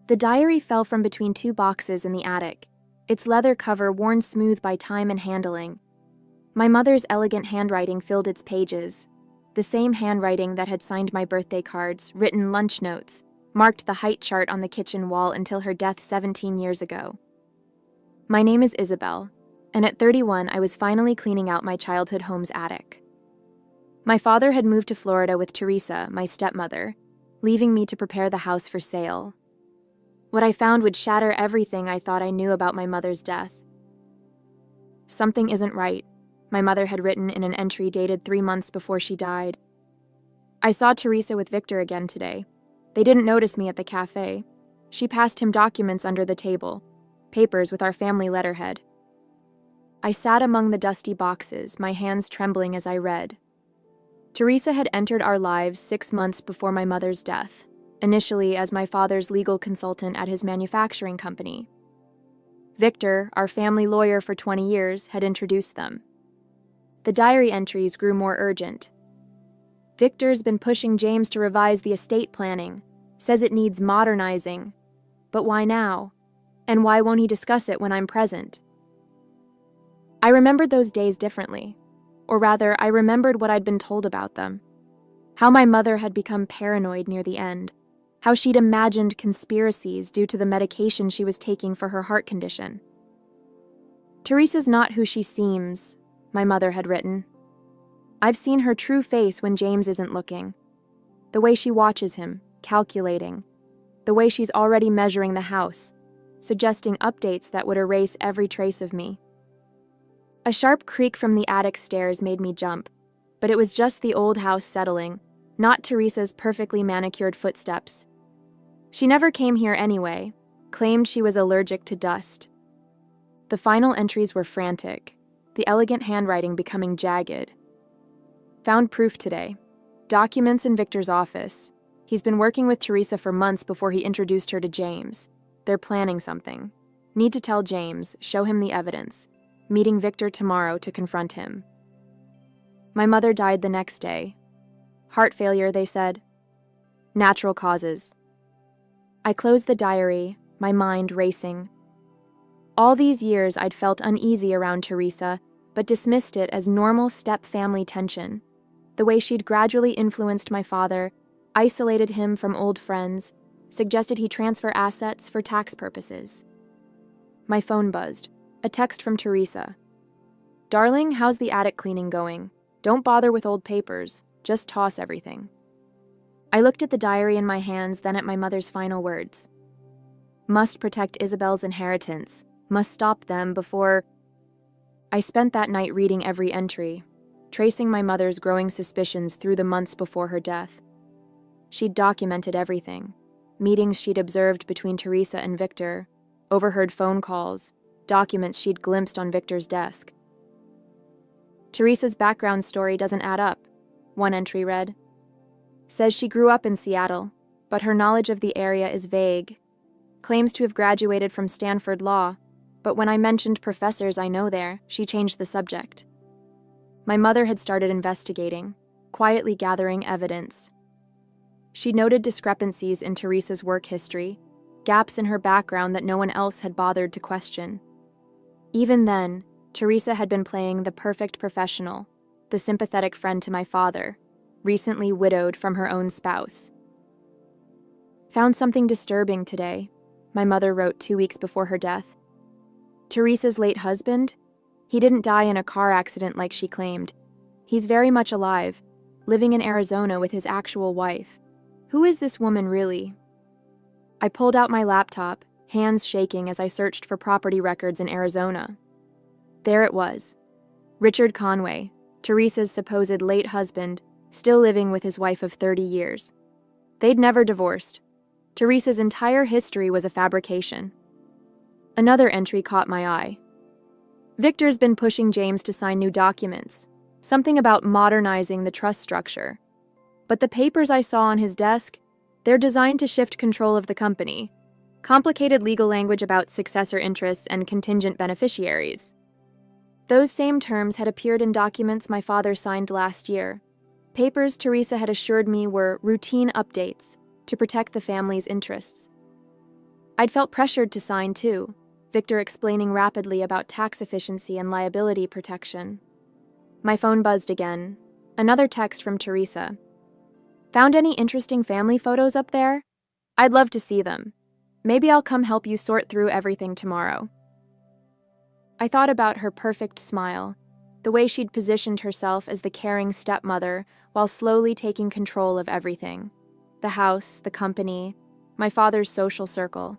The diary fell from between two boxes in the attic, its leather cover worn smooth by time and handling. My mother's elegant handwriting filled its pages, the same handwriting that had signed my birthday cards, written lunch notes, marked the height chart on the kitchen wall until her death 17 years ago. My name is Isabel, and at 31 I was finally cleaning out my childhood home's attic. My father had moved to Florida with Teresa, my stepmother, leaving me to prepare the house for sale. What I found would shatter everything I thought I knew about my mother's death. "Something isn't right," my mother had written in an entry dated 3 months before she died. "I saw Teresa with Victor again today. They didn't notice me at the cafe. She passed him documents under the table, papers with our family letterhead." I sat among the dusty boxes, my hands trembling as I read. Teresa had entered our lives 6 months before my mother's death, initially as my father's legal consultant at his manufacturing company. Victor, our family lawyer for 20 years, had introduced them. The diary entries grew more urgent. "Victor's been pushing James to revise the estate planning, says it needs modernizing. But why now? And why won't he discuss it when I'm present?" I remembered those days differently. Or rather, I remembered what I'd been told about them. How my mother had become paranoid near the end. How she'd imagined conspiracies due to the medication she was taking for her heart condition. "Teresa's not who she seems," my mother had written. "I've seen her true face when James isn't looking. The way she watches him, calculating. The way she's already measuring the house, suggesting updates that would erase every trace of me." A sharp creak from the attic stairs made me jump, but it was just the old house settling, not Teresa's perfectly manicured footsteps. She never came here anyway, claimed she was allergic to dust. The final entries were frantic, the elegant handwriting becoming jagged. "Found proof today. Documents in Victor's office. He's been working with Teresa for months before he introduced her to James. They're planning something. Need to tell James, show him the evidence. Meeting Victor tomorrow to confront him." My mother died the next day. Heart failure, they said. Natural causes. I closed the diary, my mind racing. All these years I'd felt uneasy around Teresa, but dismissed it as normal step-family tension. The way she'd gradually influenced my father, isolated him from old friends, suggested he transfer assets for tax purposes. My phone buzzed. A text from Teresa. "Darling, how's the attic cleaning going? Don't bother with old papers. Just toss everything." I looked at the diary in my hands, then at my mother's final words. "Must protect Isabel's inheritance. Must stop them before..." I spent that night reading every entry, tracing my mother's growing suspicions through the months before her death. She'd documented everything. Meetings she'd observed between Teresa and Victor, overheard phone calls, documents she'd glimpsed on Victor's desk. "Teresa's background story doesn't add up," one entry read. "Says she grew up in Seattle, but her knowledge of the area is vague. Claims to have graduated from Stanford Law, but when I mentioned professors I know there, she changed the subject." My mother had started investigating, quietly gathering evidence. She noted discrepancies in Teresa's work history, gaps in her background that no one else had bothered to question. Even then, Teresa had been playing the perfect professional, the sympathetic friend to my father, recently widowed from her own spouse. "Found something disturbing today," my mother wrote 2 weeks before her death. "Teresa's late husband? He didn't die in a car accident like she claimed. He's very much alive, living in Arizona with his actual wife. Who is this woman really?" I pulled out my laptop, hands shaking as I searched for property records in Arizona. There it was. Richard Conway, Teresa's supposed late husband, still living with his wife of 30 years. They'd never divorced. Teresa's entire history was a fabrication. Another entry caught my eye. "Victor's been pushing James to sign new documents, something about modernizing the trust structure. But the papers I saw on his desk, they're designed to shift control of the company. Complicated legal language about successor interests and contingent beneficiaries." Those same terms had appeared in documents my father signed last year. Papers Teresa had assured me were routine updates to protect the family's interests. I'd felt pressured to sign too, Victor explaining rapidly about tax efficiency and liability protection. My phone buzzed again. Another text from Teresa. Found any interesting family photos up there? I'd love to see them. Maybe I'll come help you sort through everything tomorrow. I thought about her perfect smile, the way she'd positioned herself as the caring stepmother while slowly taking control of everything. The house, the company, my father's social circle.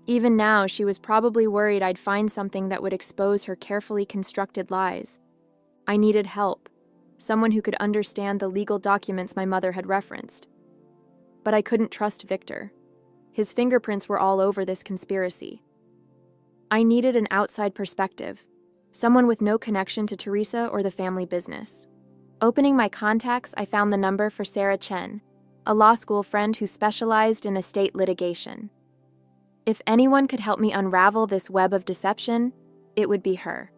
Even now, she was probably worried I'd find something that would expose her carefully constructed lies. I needed help, someone who could understand the legal documents my mother had referenced. But I couldn't trust Victor. His fingerprints were all over this conspiracy. I needed an outside perspective, someone with no connection to Teresa or the family business. Opening my contacts, I found the number for Sarah Chen, a law school friend who specialized in estate litigation. If anyone could help me unravel this web of deception, it would be her.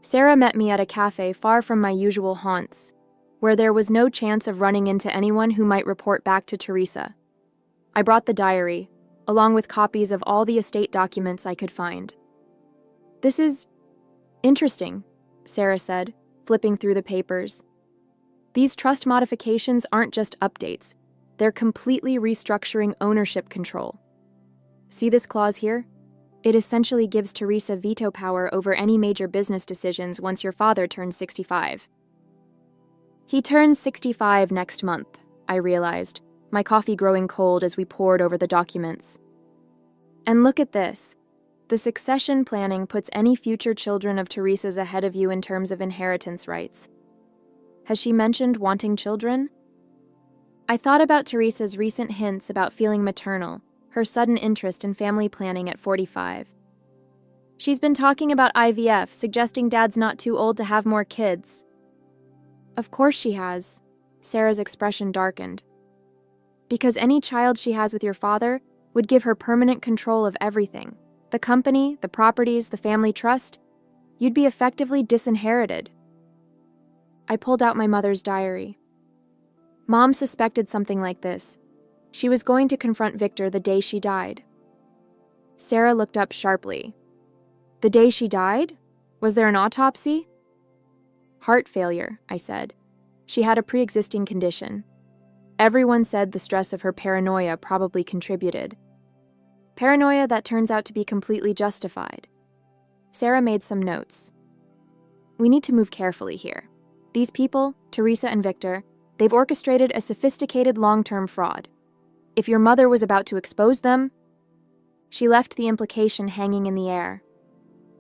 Sarah met me at a cafe far from my usual haunts, where there was no chance of running into anyone who might report back to Teresa. I brought the diary, along with copies of all the estate documents I could find. "This is interesting," Sarah said, flipping through the papers. "These trust modifications aren't just updates. They're completely restructuring ownership control. See this clause here? It essentially gives Teresa veto power over any major business decisions once your father turns 65. He turns 65 next month, I realized, my coffee growing cold as we pored over the documents. And look at this. The succession planning puts any future children of Teresa's ahead of you in terms of inheritance rights. Has she mentioned wanting children? I thought about Teresa's recent hints about feeling maternal, her sudden interest in family planning at 45. She's been talking about IVF, suggesting Dad's not too old to have more kids. Of course she has. Sarah's expression darkened. Because any child she has with your father would give her permanent control of everything. The company, the properties, the family trust. You'd be effectively disinherited. I pulled out my mother's diary. Mom suspected something like this. She was going to confront Victor the day she died. Sarah looked up sharply. The day she died? Was there an autopsy? Heart failure, I said. She had a pre-existing condition. Everyone said the stress of her paranoia probably contributed. Paranoia that turns out to be completely justified. Sarah made some notes. We need to move carefully here. These people, Teresa and Victor, they've orchestrated a sophisticated long-term fraud. If your mother was about to expose them, she left the implication hanging in the air.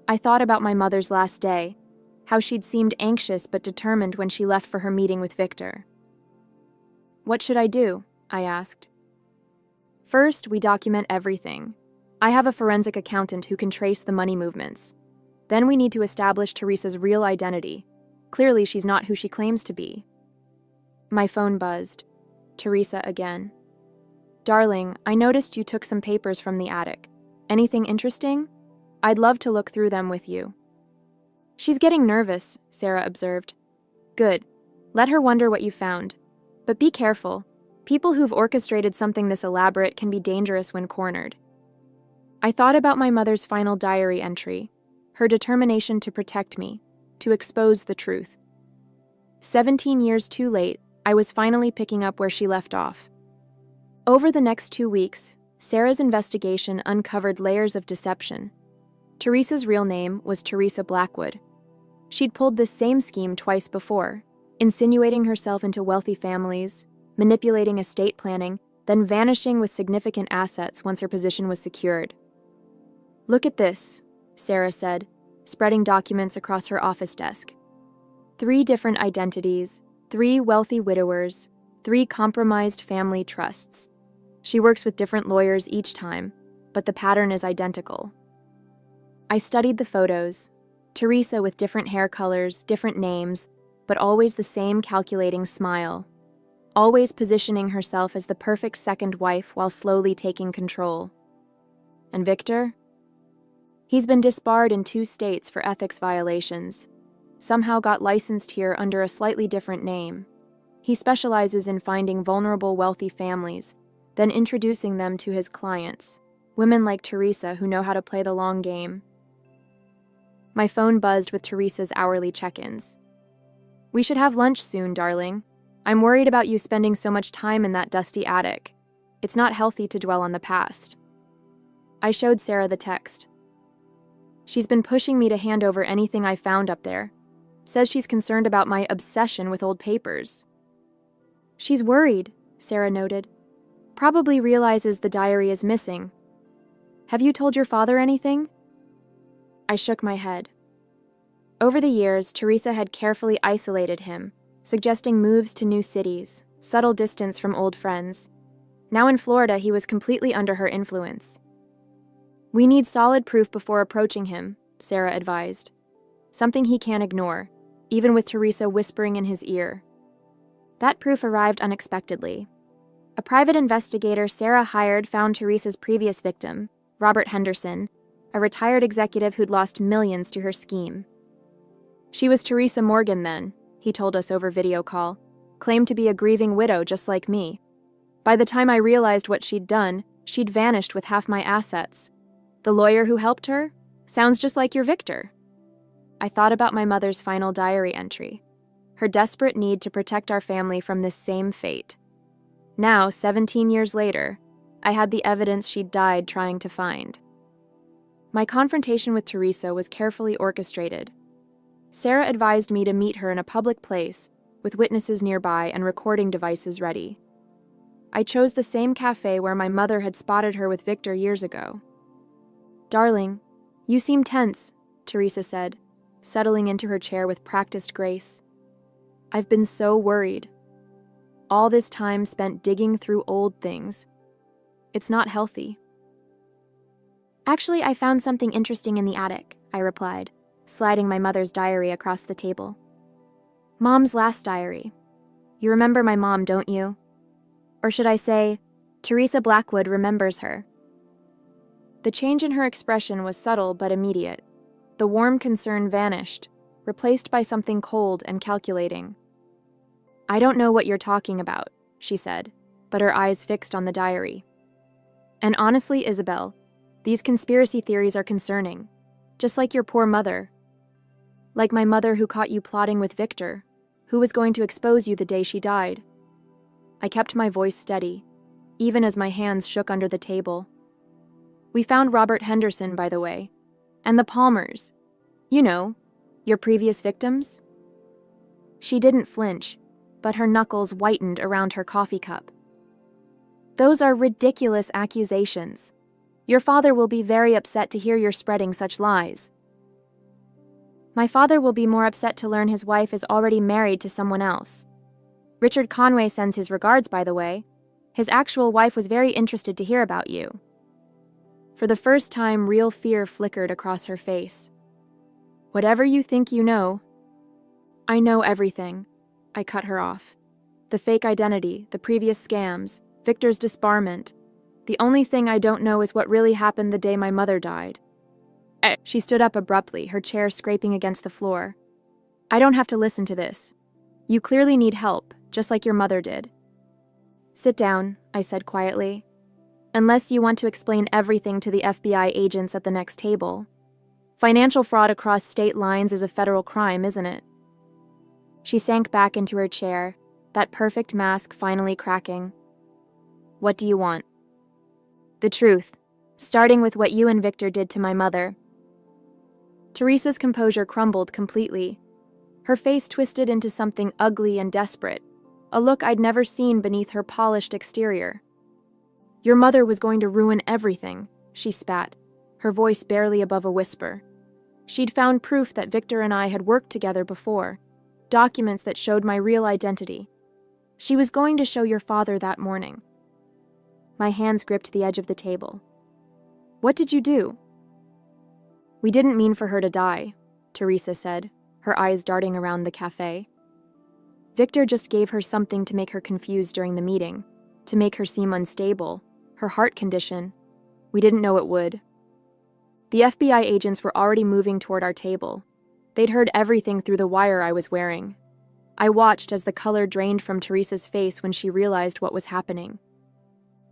I thought about my mother's last day, how she'd seemed anxious but determined when she left for her meeting with Victor. What should I do? I asked. First, we document everything. I have a forensic accountant who can trace the money movements. Then we need to establish Teresa's real identity. Clearly, she's not who she claims to be. My phone buzzed. Teresa again. Darling, I noticed you took some papers from the attic. Anything interesting? I'd love to look through them with you. She's getting nervous, Sarah observed. Good. Let her wonder what you found. But be careful. People who've orchestrated something this elaborate can be dangerous when cornered. I thought about my mother's final diary entry, her determination to protect me, to expose the truth. 17 years too late, I was finally picking up where she left off. Over the next 2 weeks, Sarah's investigation uncovered layers of deception. Teresa's real name was Teresa Blackwood. She'd pulled this same scheme twice before, insinuating herself into wealthy families, manipulating estate planning, then vanishing with significant assets once her position was secured. Look at this, Sarah said, spreading documents across her office desk. 3 different identities, 3 wealthy widowers, 3 compromised family trusts. She works with different lawyers each time, but the pattern is identical. I studied the photos. Teresa with different hair colors, different names, but always the same calculating smile. Always positioning herself as the perfect second wife while slowly taking control. And Victor? He's been disbarred in 2 states for ethics violations. Somehow got licensed here under a slightly different name. He specializes in finding vulnerable wealthy families, then introducing them to his clients. Women like Teresa who know how to play the long game. My phone buzzed with Teresa's hourly check-ins. We should have lunch soon, darling. I'm worried about you spending so much time in that dusty attic. It's not healthy to dwell on the past. I showed Sarah the text. She's been pushing me to hand over anything I found up there. Says she's concerned about my obsession with old papers. She's worried, Sarah noted. Probably realizes the diary is missing. Have you told your father anything? I shook my head. Over the years, Teresa had carefully isolated him, suggesting moves to new cities, subtle distance from old friends. Now in Florida, he was completely under her influence. We need solid proof before approaching him, Sarah advised. Something he can't ignore, even with Teresa whispering in his ear. That proof arrived unexpectedly. A private investigator Sarah hired found Teresa's previous victim, Robert Henderson, a retired executive who'd lost millions to her scheme. She was Teresa Morgan then, he told us over video call, claimed to be a grieving widow just like me. By the time I realized what she'd done, she'd vanished with half my assets. The lawyer who helped her? Sounds just like your Victor. I thought about my mother's final diary entry, her desperate need to protect our family from this same fate. Now, 17 years later, I had the evidence she'd died trying to find. My confrontation with Teresa was carefully orchestrated. Sarah advised me to meet her in a public place, with witnesses nearby and recording devices ready. I chose the same cafe where my mother had spotted her with Victor years ago. Darling, you seem tense, Teresa said, settling into her chair with practiced grace. I've been so worried. All this time spent digging through old things. It's not healthy. Actually, I found something interesting in the attic, I replied, sliding my mother's diary across the table. Mom's last diary. You remember my mom, don't you? Or should I say, Teresa Blackwood remembers her. The change in her expression was subtle but immediate. The warm concern vanished, replaced by something cold and calculating. I don't know what you're talking about, she said, but her eyes fixed on the diary. And honestly, Isabel, these conspiracy theories are concerning, just like your poor mother. Like my mother who caught you plotting with Victor, who was going to expose you the day she died. I kept my voice steady, even as my hands shook under the table. We found Robert Henderson, by the way, and the Palmers. You know, your previous victims? She didn't flinch, but her knuckles whitened around her coffee cup. Those are ridiculous accusations. Your father will be very upset to hear you're spreading such lies. My father will be more upset to learn his wife is already married to someone else. Richard Conway sends his regards, by the way. His actual wife was very interested to hear about you. For the first time, real fear flickered across her face. Whatever you think you know. I know everything. I cut her off. The fake identity, the previous scams, Victor's disbarment. The only thing I don't know is what really happened the day my mother died. She stood up abruptly, her chair scraping against the floor. I don't have to listen to this. You clearly need help, just like your mother did. Sit down, I said quietly. Unless you want to explain everything to the FBI agents at the next table. Financial fraud across state lines is a federal crime, isn't it? She sank back into her chair, that perfect mask finally cracking. What do you want? The truth, starting with what you and Victor did to my mother. Teresa's composure crumbled completely. Her face twisted into something ugly and desperate, a look I'd never seen beneath her polished exterior. Your mother was going to ruin everything, she spat, her voice barely above a whisper. She'd found proof that Victor and I had worked together before, documents that showed my real identity. She was going to show your father that morning. My hands gripped the edge of the table. What did you do? We didn't mean for her to die, Teresa said, her eyes darting around the cafe. Victor just gave her something to make her confused during the meeting, to make her seem unstable, her heart condition. We didn't know it would. The FBI agents were already moving toward our table. They'd heard everything through the wire I was wearing. I watched as the color drained from Teresa's face when she realized what was happening.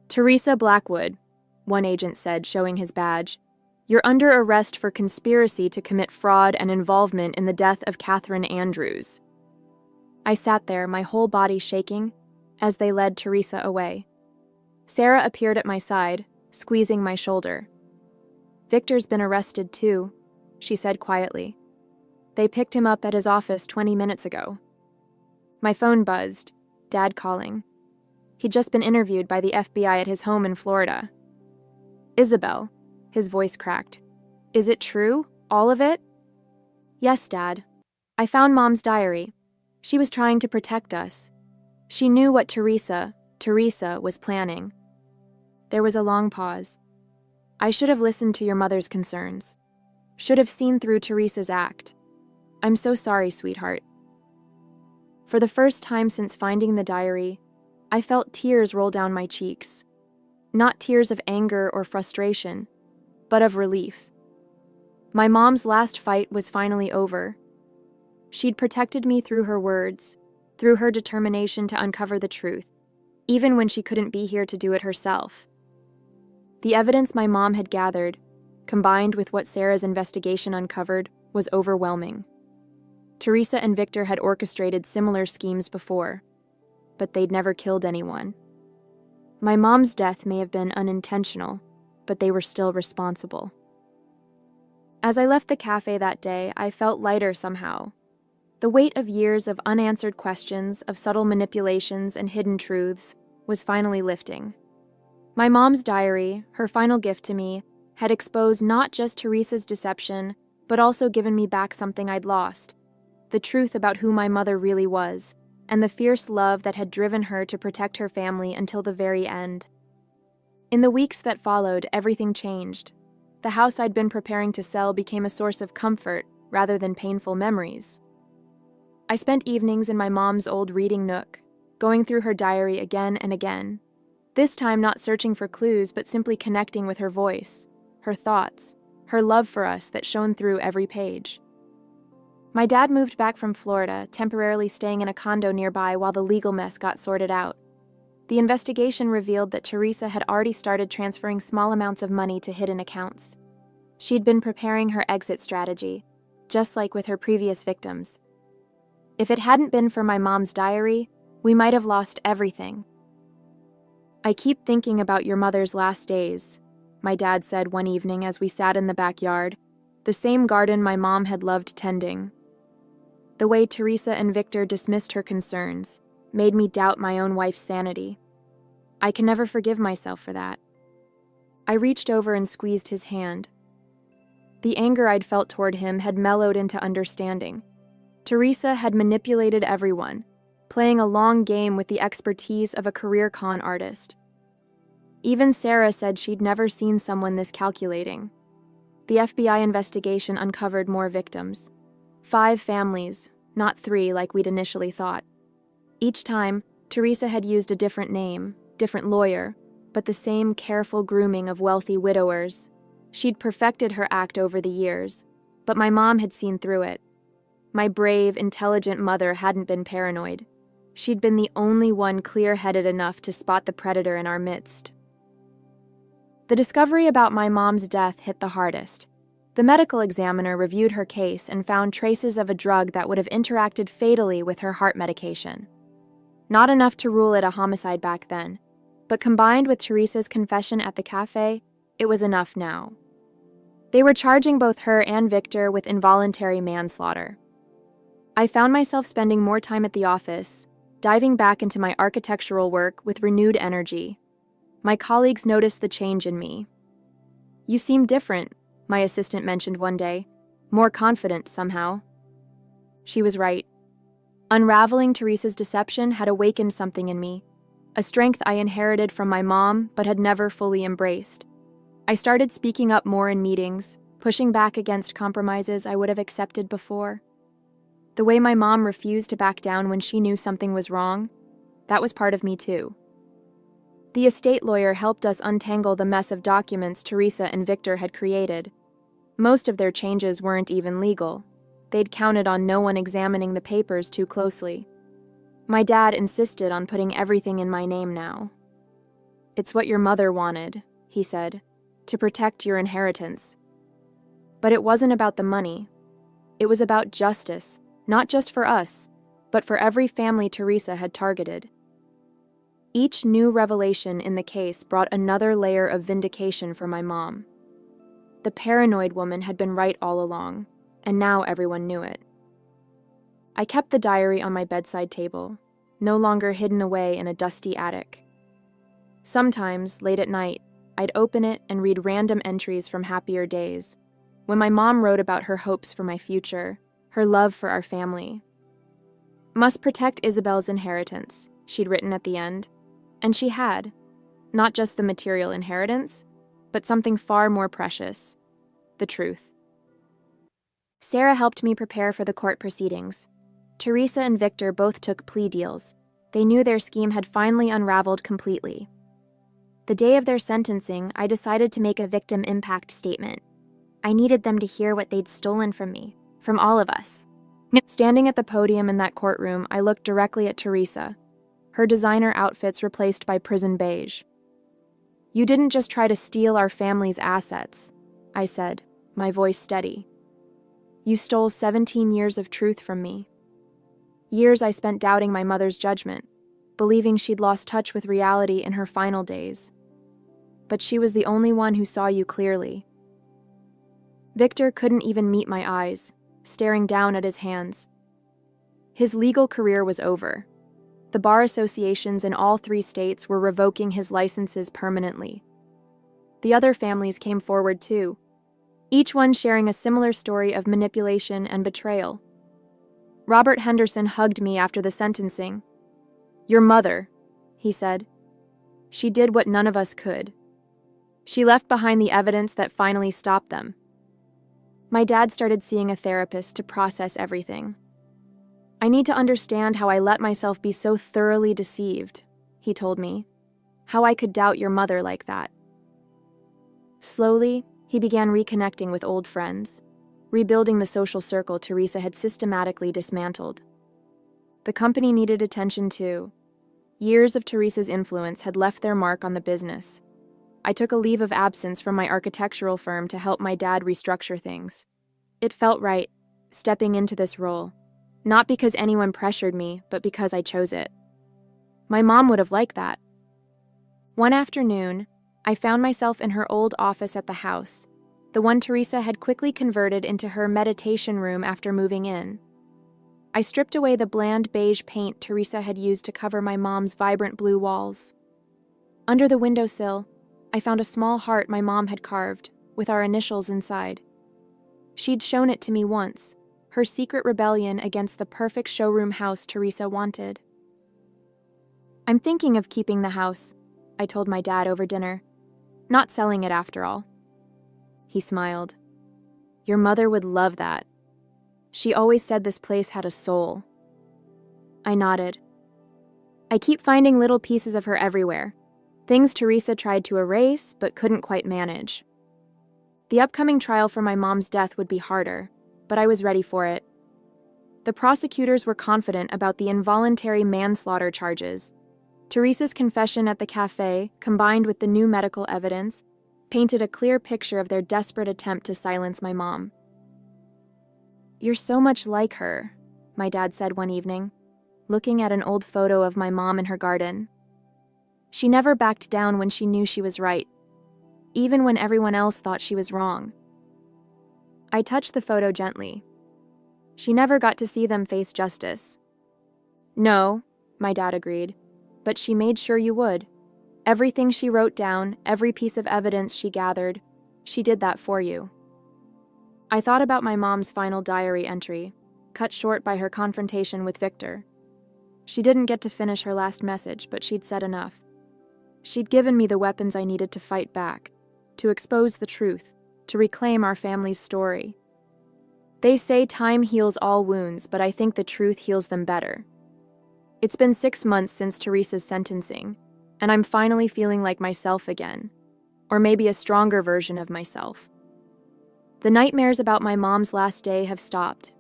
Teresa Blackwood, one agent said, showing his badge. "You're under arrest for conspiracy to commit fraud and involvement in the death of Catherine Andrews." I sat there, my whole body shaking, as they led Teresa away. Sarah appeared at my side, squeezing my shoulder. "Victor's been arrested too," she said quietly. "They picked him up at his office 20 minutes ago." My phone buzzed, Dad calling. He'd just been interviewed by the FBI at his home in Florida. "Isabel," his voice cracked. "Is it true? All of it?" "Yes, Dad. I found Mom's diary. She was trying to protect us. She knew what Teresa was planning." There was a long pause. "I should have listened to your mother's concerns. Should have seen through Teresa's act. I'm so sorry, sweetheart." For the first time since finding the diary, I felt tears roll down my cheeks. Not tears of anger or frustration, but of relief. My mom's last fight was finally over. She'd protected me through her words, through her determination to uncover the truth, even when she couldn't be here to do it herself. The evidence my mom had gathered, combined with what Sarah's investigation uncovered, was overwhelming. Teresa and Victor had orchestrated similar schemes before, but they'd never killed anyone. My mom's death may have been unintentional, but they were still responsible. As I left the cafe that day, I felt lighter somehow. The weight of years of unanswered questions, of subtle manipulations and hidden truths, was finally lifting. My mom's diary, her final gift to me, had exposed not just Teresa's deception, but also given me back something I'd lost: the truth about who my mother really was, and the fierce love that had driven her to protect her family until the very end. In the weeks that followed, everything changed. The house I'd been preparing to sell became a source of comfort rather than painful memories. I spent evenings in my mom's old reading nook, going through her diary again and again, this time not searching for clues but simply connecting with her voice, her thoughts, her love for us that shone through every page. My dad moved back from Florida, temporarily staying in a condo nearby while the legal mess got sorted out. The investigation revealed that Teresa had already started transferring small amounts of money to hidden accounts. She'd been preparing her exit strategy, just like with her previous victims. If it hadn't been for my mom's diary, we might have lost everything. "I keep thinking about your mother's last days," my dad said one evening as we sat in the backyard, the same garden my mom had loved tending. The way Teresa and Victor dismissed her concerns made me doubt my own wife's sanity. I can never forgive myself for that. I reached over and squeezed his hand. The anger I'd felt toward him had mellowed into understanding. Teresa had manipulated everyone, playing a long game with the expertise of a career con artist. Even Sarah said she'd never seen someone this calculating. The FBI investigation uncovered more victims. 5 families, not 3 like we'd initially thought. Each time, Teresa had used a different name, different lawyer, but the same careful grooming of wealthy widowers. She'd perfected her act over the years, but my mom had seen through it. My brave, intelligent mother hadn't been paranoid. She'd been the only one clear-headed enough to spot the predator in our midst. The discovery about my mom's death hit the hardest. The medical examiner reviewed her case and found traces of a drug that would have interacted fatally with her heart medication. Not enough to rule it a homicide back then, but combined with Teresa's confession at the cafe, it was enough now. They were charging both her and Victor with involuntary manslaughter. I found myself spending more time at the office, diving back into my architectural work with renewed energy. My colleagues noticed the change in me. "You seem different," my assistant mentioned one day, "more confident somehow." She was right. Unraveling Teresa's deception had awakened something in me, a strength I inherited from my mom but had never fully embraced. I started speaking up more in meetings, pushing back against compromises I would have accepted before. The way my mom refused to back down when she knew something was wrong, that was part of me too. The estate lawyer helped us untangle the mess of documents Teresa and Victor had created. Most of their changes weren't even legal. They'd counted on no one examining the papers too closely. My dad insisted on putting everything in my name now. "It's what your mother wanted," he said, to protect your inheritance. But it wasn't about the money. It was about justice, not just for us, but for every family Teresa had targeted. Each new revelation in the case brought another layer of vindication for my mom. The paranoid woman had been right all along, and now everyone knew it. I kept the diary on my bedside table, no longer hidden away in a dusty attic. Sometimes, late at night, I'd open it and read random entries from happier days, when my mom wrote about her hopes for my future, her love for our family. Must protect Isabel's inheritance, she'd written at the end, and she had. Not just the material inheritance, but something far more precious, the truth. Sarah helped me prepare for the court proceedings. Teresa and Victor both took plea deals. They knew their scheme had finally unraveled completely. The day of their sentencing, I decided to make a victim impact statement. I needed them to hear what they'd stolen from me, from all of us. Standing at the podium in that courtroom, I looked directly at Teresa, her designer outfits replaced by prison beige. "You didn't just try to steal our family's assets," I said, my voice steady. "You stole 17 years of truth from me. Years I spent doubting my mother's judgment, believing she'd lost touch with reality in her final days. But she was the only one who saw you clearly." Victor couldn't even meet my eyes, staring down at his hands. His legal career was over. The bar associations in all 3 states were revoking his licenses permanently. The other families came forward too, each one sharing a similar story of manipulation and betrayal. Robert Henderson hugged me after the sentencing. "Your mother," he said. "She did what none of us could. She left behind the evidence that finally stopped them." My dad started seeing a therapist to process everything. "I need to understand how I let myself be so thoroughly deceived," he told me. "How I could doubt your mother like that." Slowly, he began reconnecting with old friends, rebuilding the social circle Teresa had systematically dismantled. The company needed attention too. Years of Teresa's influence had left their mark on the business. I took a leave of absence from my architectural firm to help my dad restructure things. It felt right, stepping into this role. Not because anyone pressured me, but because I chose it. My mom would have liked that. One afternoon, I found myself in her old office at the house, the one Teresa had quickly converted into her meditation room after moving in. I stripped away the bland beige paint Teresa had used to cover my mom's vibrant blue walls. Under the windowsill, I found a small heart my mom had carved, with our initials inside. She'd shown it to me once, her secret rebellion against the perfect showroom house Teresa wanted. "I'm thinking of keeping the house," I told my dad over dinner. "Not selling it after all." He smiled. "Your mother would love that. She always said this place had a soul." I nodded. "I keep finding little pieces of her everywhere, things Teresa tried to erase but couldn't quite manage." The upcoming trial for my mom's death would be harder, but I was ready for it. The prosecutors were confident about the involuntary manslaughter charges. Teresa's confession at the cafe, combined with the new medical evidence, painted a clear picture of their desperate attempt to silence my mom. "You're so much like her," my dad said one evening, looking at an old photo of my mom in her garden. "She never backed down when she knew she was right, even when everyone else thought she was wrong." I touched the photo gently. "She never got to see them face justice." "No," my dad agreed, "but she made sure you would. Everything she wrote down, every piece of evidence she gathered, she did that for you." I thought about my mom's final diary entry, cut short by her confrontation with Victor. She didn't get to finish her last message, but she'd said enough. She'd given me the weapons I needed to fight back, to expose the truth, to reclaim our family's story. They say time heals all wounds, but I think the truth heals them better. It's been 6 months since Teresa's sentencing, and I'm finally feeling like myself again, or maybe a stronger version of myself. The nightmares about my mom's last day have stopped.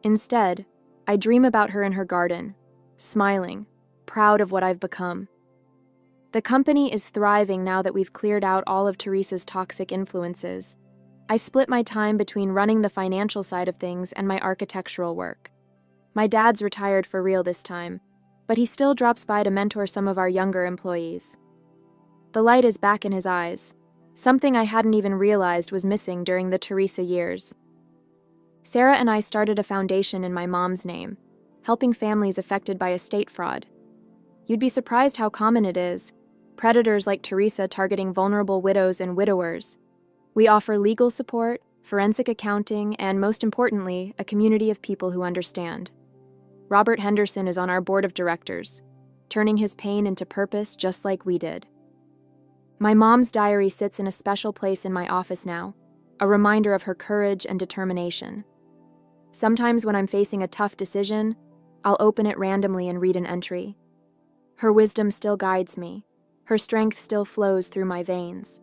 Instead, I dream about her in her garden, smiling, proud of what I've become. The company is thriving now that we've cleared out all of Teresa's toxic influences. I split my time between running the financial side of things and my architectural work. My dad's retired for real this time, but he still drops by to mentor some of our younger employees. The light is back in his eyes, something I hadn't even realized was missing during the Teresa years. Sarah and I started a foundation in my mom's name, helping families affected by estate fraud. You'd be surprised how common it is, predators like Teresa targeting vulnerable widows and widowers. We offer legal support, forensic accounting, and most importantly, a community of people who understand. Robert Henderson is on our board of directors, turning his pain into purpose just like we did. My mom's diary sits in a special place in my office now, a reminder of her courage and determination. Sometimes when I'm facing a tough decision, I'll open it randomly and read an entry. Her wisdom still guides me. Her strength still flows through my veins.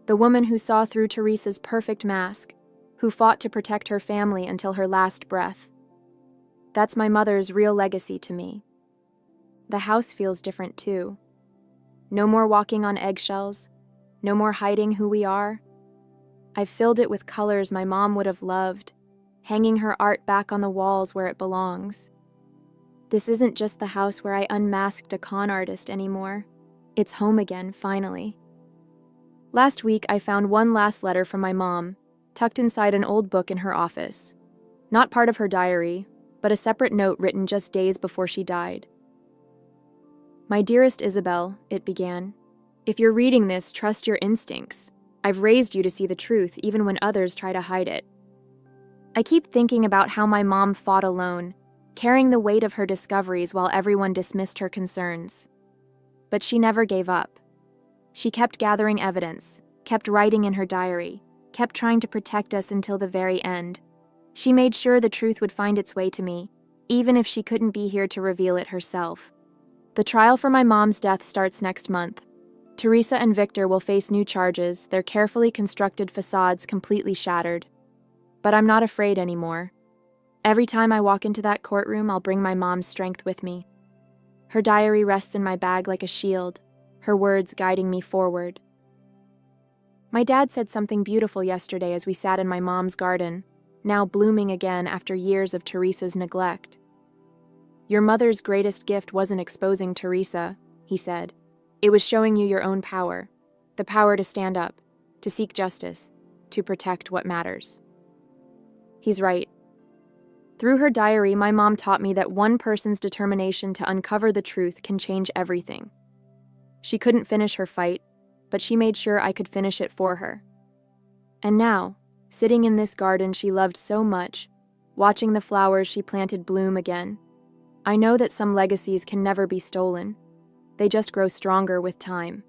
The woman who saw through Teresa's perfect mask, who fought to protect her family until her last breath. That's my mother's real legacy to me. The house feels different too. No more walking on eggshells, no more hiding who we are. I've filled it with colors my mom would have loved, hanging her art back on the walls where it belongs. This isn't just the house where I unmasked a con artist anymore. It's home again, finally. Last week, I found one last letter from my mom, tucked inside an old book in her office. Not part of her diary, but a separate note written just days before she died. "My dearest Isabel," it began, "if you're reading this, trust your instincts. I've raised you to see the truth, even when others try to hide it." I keep thinking about how my mom fought alone, carrying the weight of her discoveries while everyone dismissed her concerns. But she never gave up. She kept gathering evidence, kept writing in her diary, kept trying to protect us until the very end. She made sure the truth would find its way to me, even if she couldn't be here to reveal it herself. The trial for my mom's death starts next month. Teresa and Victor will face new charges, their carefully constructed facades completely shattered. But I'm not afraid anymore. Every time I walk into that courtroom, I'll bring my mom's strength with me. Her diary rests in my bag like a shield, her words guiding me forward. My dad said something beautiful yesterday as we sat in my mom's garden, now blooming again after years of Teresa's neglect. "Your mother's greatest gift wasn't exposing Teresa," he said. "It was showing you your own power, the power to stand up, to seek justice, to protect what matters." He's right. Through her diary, my mom taught me that one person's determination to uncover the truth can change everything. She couldn't finish her fight, but she made sure I could finish it for her. And now, sitting in this garden she loved so much, watching the flowers she planted bloom again, I know that some legacies can never be stolen. They just grow stronger with time.